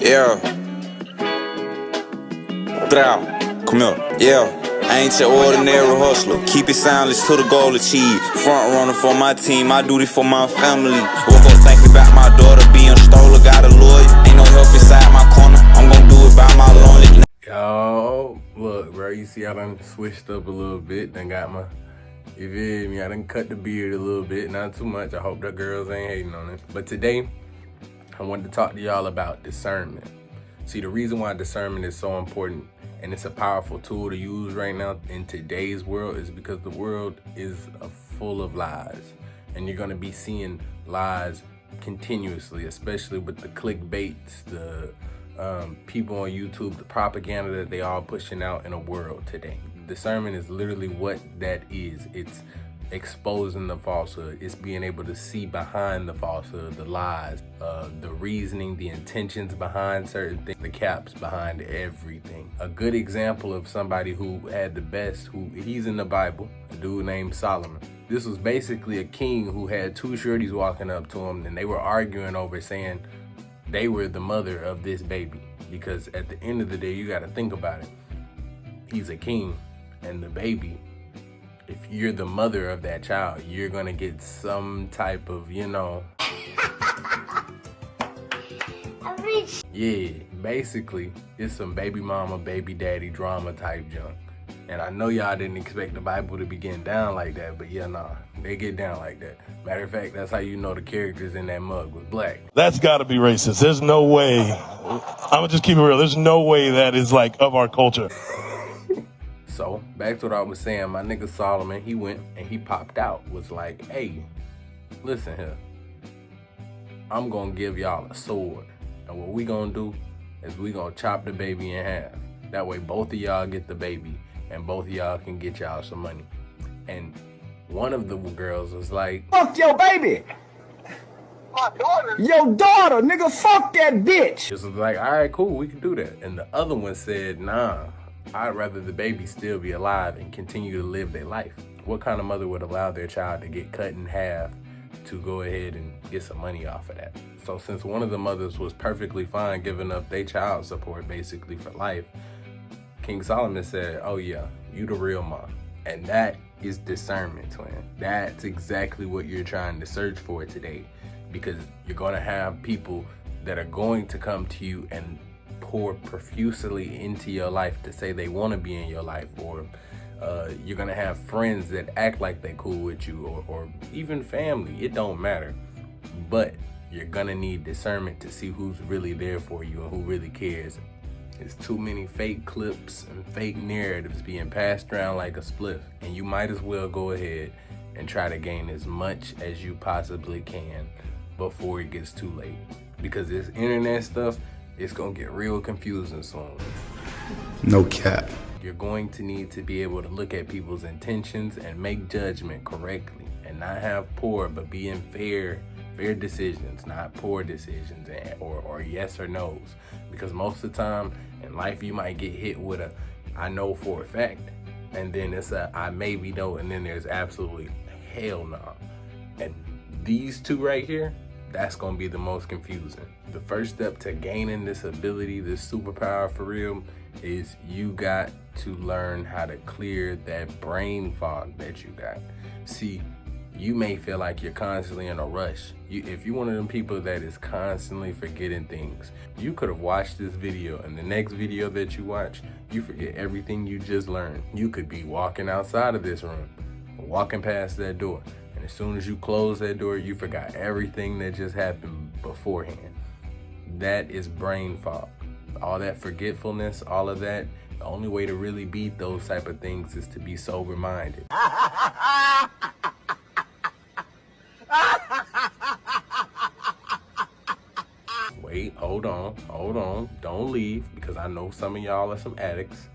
Yeah. Drow. Come here. Yeah. I ain't your ordinary hustler. Keep it silence till the goal achieved. Front runner for my team, I do this for my family. Woke up thinking about my daughter being stolen. Got a lawyer, ain't no help inside my corner. I'm gonna do it by my lonely. Yo, look, bro, you see I done switched up a little bit. Done got my, you feel me? I done cut the beard a little bit, not too much. I hope the girls ain't hating on it. But today, I wanted to talk to y'all about discernment. See, the reason why discernment is so important and it's a powerful tool to use right now in today's world is because the world is full of lies. And you're gonna be seeing lies continuously, especially with the clickbaits, the people on YouTube, the propaganda that they are pushing out in the world today. Discernment is literally what that is. It's exposing the falsehood. It's being able to see behind the falsehood, the lies, the reasoning, the intentions behind certain things, the caps behind everything. A good example of somebody who had the best, he's in the Bible, a dude named Solomon. This was basically a king who had two shorties walking up to him and they were arguing over saying they were the mother of this baby. Because at the end of the day, you got to think about it. He's a king and the baby, if you're the mother of that child, you're gonna get some type of, yeah, basically, it's some baby mama, baby daddy drama type junk. And I know y'all didn't expect the Bible to be getting down like that, but yeah, nah, they get down like that. Matter of fact, that's how you know the characters in that mug was black. That's gotta be racist. There's no way. I'm gonna just keep it real. There's no way that is like of our culture. So, back to what I was saying, my nigga Solomon, he went and he popped out, was like, hey, listen here, I'm gonna give y'all a sword. And what we gonna do is we gonna chop the baby in half. That way both of y'all get the baby and both of y'all can get y'all some money. And one of the girls was like, fuck your baby. My daughter? Your daughter, nigga, fuck that bitch. Just was like, all right, cool, we can do that. And the other one said, nah, I'd rather the baby still be alive and continue to live their life. What kind of mother would allow their child to get cut in half to go ahead and get some money off of that? So since one of the mothers was perfectly fine giving up their child support basically for life, King Solomon said, oh yeah, you the real mom. And that is discernment, twin. That's exactly what you're trying to search for today, because you're gonna have people that are going to come to you and pour profusely into your life to say they want to be in your life, or you're gonna have friends that act like they cool with you, or even family. It don't matter, but you're gonna need discernment to see who's really there for you and who really cares. There's too many fake clips and fake narratives being passed around like a spliff, and you might as well go ahead and try to gain as much as you possibly can before it gets too late, because this internet stuff, it's gonna get real confusing soon. No cap. You're going to need to be able to look at people's intentions and make judgment correctly, and not have poor, but being fair decisions, not poor decisions, or yes or no's. Because most of the time in life, you might get hit with a, I know for a fact, and then it's a, I maybe know, and then there's absolutely hell no. And these two right here, that's gonna be the most confusing. The first step to gaining this ability, this superpower for real, is you got to learn how to clear that brain fog that you got. See, you may feel like you're constantly in a rush. If you're one of them people that is constantly forgetting things, you could have watched this video, and the next video that you watch, you forget everything you just learned. You could be walking outside of this room, walking past that door, and as soon as you close that door, you forgot everything that just happened beforehand. That is brain fog. All that forgetfulness, all of that, the only way to really beat those type of things is to be sober-minded. Wait, hold on, don't leave, because I know some of y'all are some addicts.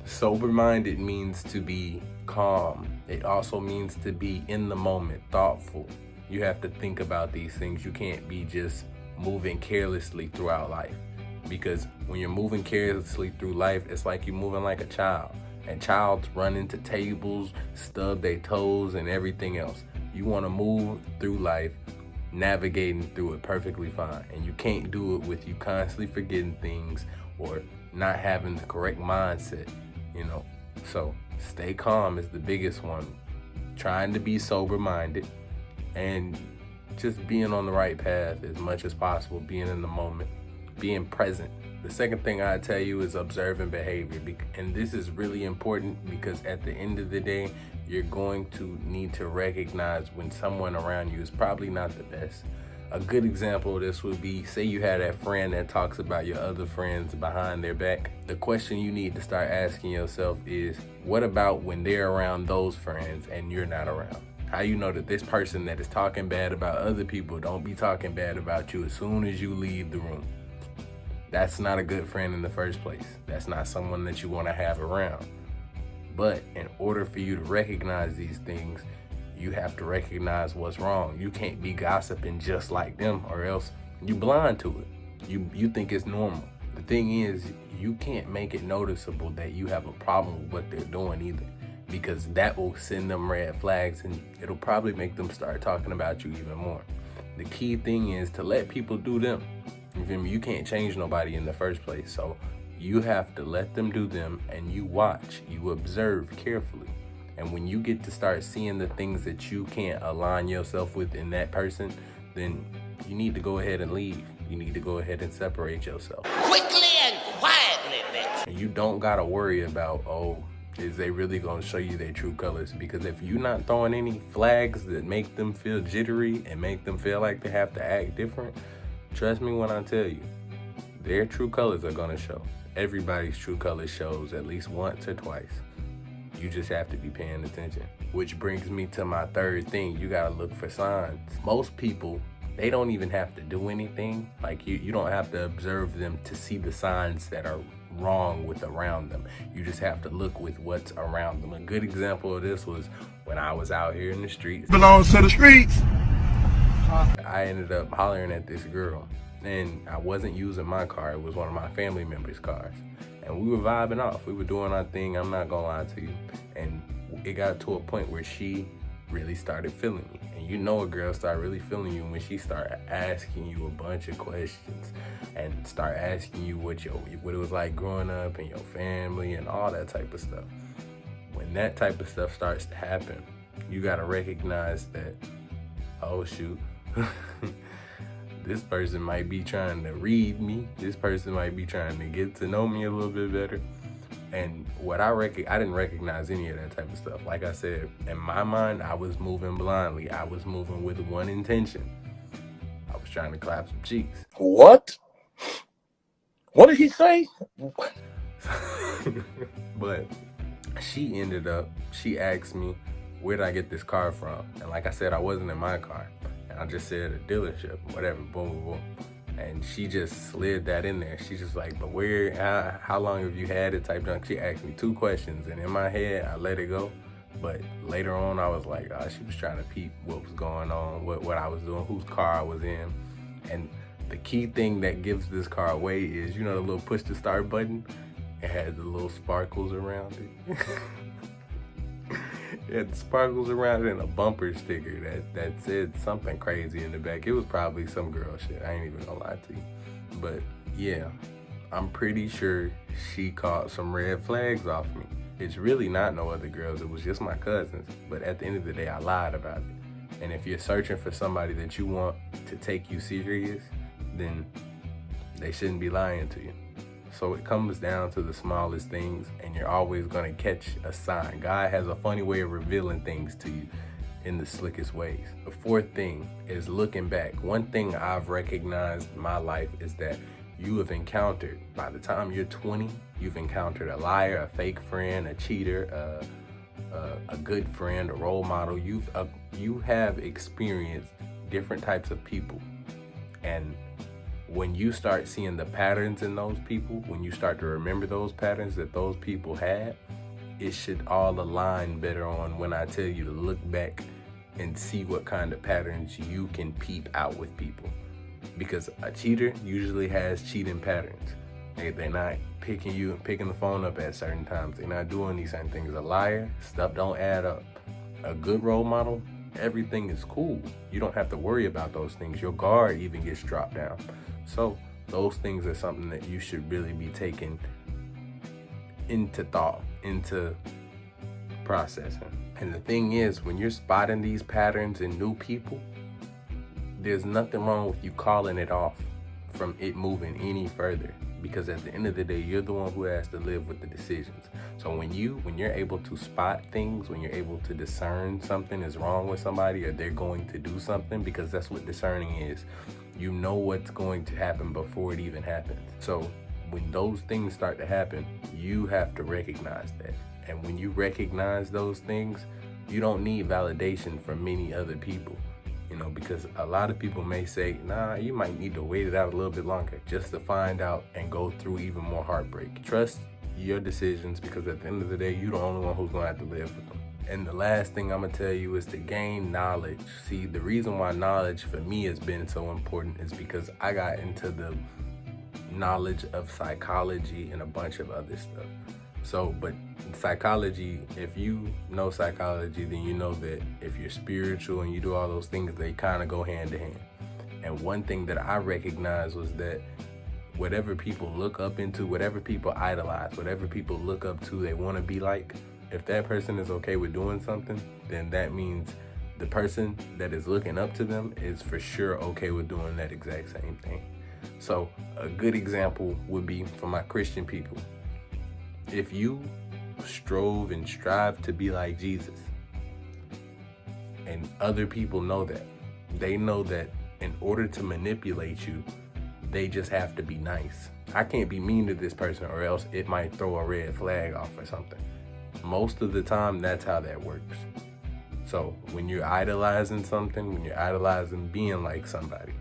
Sober-minded means to be calm. It also means to be in the moment, thoughtful. You have to think about these things. You can't be just moving carelessly throughout life, because when you're moving carelessly through life, it's like you're moving like a child, and childs run into tables, stub their toes and everything else. You want to move through life navigating through it perfectly fine. And you can't do it with you constantly forgetting things or not having the correct mindset, you know. So stay calm is the biggest one. Trying to be sober-minded and just being on the right path as much as possible, being in the moment, being present. The second thing I tell you is observing behavior. And this is really important because at the end of the day, you're going to need to recognize when someone around you is probably not the best. A good example of this would be, say you had that friend that talks about your other friends behind their back. The question you need to start asking yourself is, what about when they're around those friends and you're not around? How you know that this person that is talking bad about other people don't be talking bad about you as soon as you leave the room? That's not a good friend in the first place. That's not someone that you want to have around. But in order for you to recognize these things, you have to recognize what's wrong. You can't be gossiping just like them, or else you blind to it. You think it's normal. The thing is, you can't make it noticeable that you have a problem with what they're doing either, because that will send them red flags and it'll probably make them start talking about you even more. The key thing is to let people do them. You feel me? You can't change nobody in the first place, so you have to let them do them, and you watch, you observe carefully. And when you get to start seeing the things that you can't align yourself with in that person, then you need to go ahead and leave. You need to go ahead and separate yourself. Quickly and quietly, bitch. And you don't gotta worry about, oh, is they really gonna show you their true colors? Because if you're not throwing any flags that make them feel jittery and make them feel like they have to act different, trust me when I tell you, their true colors are gonna show. Everybody's true colors shows at least once or twice. You just have to be paying attention. Which brings me to my third thing. You gotta look for signs. Most people, they don't even have to do anything. Like you don't have to observe them to see the signs that are wrong with around them. You just have to look with what's around them. A good example of this was when I was out here in the streets. Belongs to the streets. I ended up hollering at this girl, and I wasn't using my car. It was one of my family members' cars. And we were vibing off. We were doing our thing, I'm not gonna lie to you. And it got to a point where she really started feeling me. And you know a girl start really feeling you when she start asking you a bunch of questions and start asking you what it was like growing up and your family and all that type of stuff. When that type of stuff starts to happen, you gotta recognize that, oh shoot, this person might be trying to read me. This person might be trying to get to know me a little bit better. And what I didn't recognize any of that type of stuff. Like I said, in my mind, I was moving blindly. I was moving with one intention. I was trying to clap some cheeks. What? What did he say? But she asked me, where did I get this car from? And like I said, I wasn't in my car. And I just said a dealership, whatever, boom, boom, boom. And she just slid that in there. She's just like, but how long have you had it type junk? She asked me 2 questions, and in my head, I let it go. But later on, I was like, she was trying to peep what was going on, what I was doing, whose car I was in. And the key thing that gives this car away is, you know, the little push to start button? It had the little sparkles around it. It had the sparkles around it and a bumper sticker that said something crazy in the back. It was probably some girl shit. I ain't even gonna lie to you. But yeah, I'm pretty sure she caught some red flags off me. It's really not no other girls. It was just my cousins. But at the end of the day, I lied about it. And if you're searching for somebody that you want to take you serious, then they shouldn't be lying to you. So it comes down to the smallest things, and you're always gonna catch a sign. God has a funny way of revealing things to you in the slickest ways. The fourth thing is looking back. One thing I've recognized in my life is that you have encountered, by the time you're 20, you've encountered a liar, a fake friend, a cheater, a good friend, a role model. You have experienced different types of people. And when you start seeing the patterns in those people, when you start to remember those patterns that those people had, it should all align better on when I tell you to look back and see what kind of patterns you can peep out with people. Because a cheater usually has cheating patterns. They're not picking the phone up at certain times. They're not doing these certain things. A liar, stuff don't add up. A good role model, everything is cool. You don't have to worry about those things. Your guard even gets dropped down. So those things are something that you should really be taking into thought, into processing. And the thing is, when you're spotting these patterns in new people, there's nothing wrong with you calling it off from it moving any further, because at the end of the day, you're the one who has to live with the decisions. So when you're able to spot things, when you're able to discern something is wrong with somebody or they're going to do something, because that's what discerning is. You know what's going to happen before it even happens. So when those things start to happen, you have to recognize that. And when you recognize those things, you don't need validation from many other people. You know, because a lot of people may say, nah, you might need to wait it out a little bit longer just to find out and go through even more heartbreak. Trust your decisions, because at the end of the day, you're the only one who's gonna have to live with them. And the last thing I'm gonna tell you is to gain knowledge. See, the reason why knowledge for me has been so important is because I got into the knowledge of psychology and a bunch of other stuff. So, but psychology, if you know psychology, then you know that if you're spiritual and you do all those things, they kind of go hand to hand. And one thing that I recognized was that whatever people look up into, whatever people idolize, whatever people look up to, they want to be like, if that person is okay with doing something, then that means the person that is looking up to them is for sure okay with doing that exact same thing. So a good example would be for my Christian people. If you strove and strive to be like Jesus, and other people know that, they know that in order to manipulate you, they just have to be nice. I can't be mean to this person or else it might throw a red flag off or something. Most of the time, that's how that works. So when you're idolizing something, when you're idolizing being like somebody,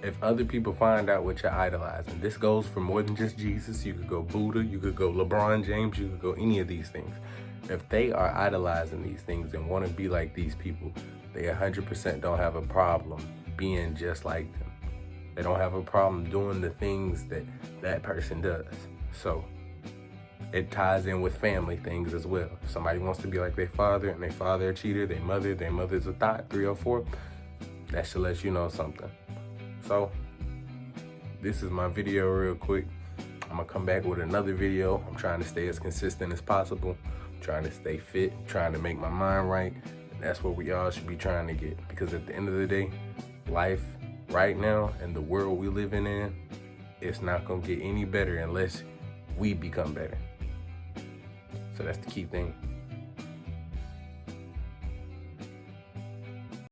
if other people find out what you're idolizing, this goes for more than just Jesus. You could go Buddha, you could go LeBron James, you could go any of these things. If they are idolizing these things and want to be like these people, they 100% don't have a problem being just like them. They don't have a problem doing the things that that person does. So it ties in with family things as well. If somebody wants to be like their father and their father a cheater, their mother's a thought, 304, that should let you know something. So this is my video real quick. I'm gonna come back with another video. I'm trying to stay as consistent as possible. I'm trying to stay fit, trying to make my mind right. And that's what we all should be trying to get, because at the end of the day, life right now and the world we living in, it's not gonna get any better unless we become better. So that's the key thing.